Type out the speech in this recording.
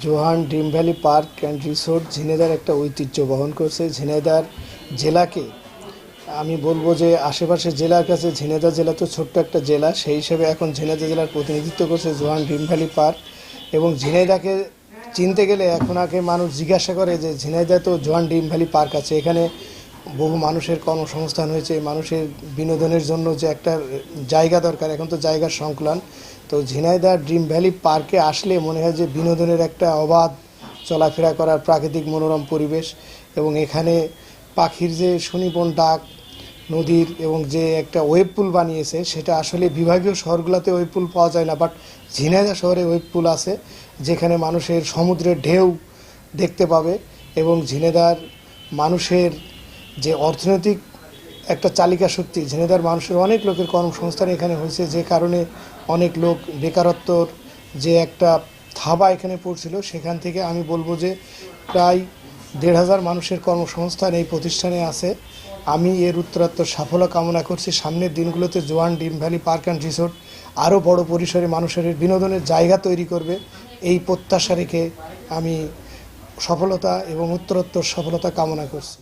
Johann Dream Valley Park and Resort Jhenaidah একটা ঐতিহ্য বহন করছে। ঝিনাইদহ জেলাকে আমি বলবো যে আশেপাশের জেলার কাছে ঝিনাইদহ জেলা তো ছোট্ট একটা জেলা, সেই হিসেবে এখন ঝিনাইদহ জেলার প্রতিনিধিত্ব করছে জোহান ড্রিম ভ্যালি পার্ক। এবং ঝিনাইদহকে চিনতে গেলে এখন আগে মানুষ জিজ্ঞাসা করে যে ঝিনাইদহ তো জোহান ড্রিম ভ্যালি পার্ক আছে, এখানে বহু মানুষের কর্মসংস্থান হয়েছে, মানুষের বিনোদনের জন্য যে একটা জায়গা দরকার, এখন তো জায়গার সংকুলান। তো ঝিনাইদহ ড্রিম ভ্যালি পার্কে আসলে মনে হয় যে বিনোদনের একটা অবাধ চলাফেরা করার প্রাকৃতিক মনোরম পরিবেশ। এবং এখানে পাখির যে সুনিপুণ ডাক, নদীর এবং যে একটা ওয়েব পুল বানিয়েছে, সেটা আসলে বিভাগীয় শহরগুলোতে ওয়েব পুল পাওয়া যায় না, বাট ঝিনাইদহ শহরে ওয়েব পুল আছে, যেখানে মানুষের সমুদ্রের ঢেউ দেখতে পাবে। এবং ঝিনাইদহর মানুষের যে অর্থনৈতিক একটা চালিকা শক্তি, ঝিনাইদহর মানুষের অনেক লোকের কর্মসংস্থান এখানে হয়েছে, যে কারণে অনেক লোক বেকারত্বর যে একটা থাবা এখানে পড়ছিল, সেখান থেকে আমি বলবো যে প্রায় ১,৫০০ মানুষের কর্মসংস্থান এই প্রতিষ্ঠানে আছে। আমি এর উত্তরোত্তর সাফল্য কামনা করছি। সামনের দিনগুলোতে Johan Dream Valley Park and Resort আরও বড় পরিসরে মানুষের বিনোদনের জায়গা তৈরি করবে, এই প্রত্যাশা রেখে আমি সফলতা এবং উত্তরোত্তর সফলতা কামনা করছি।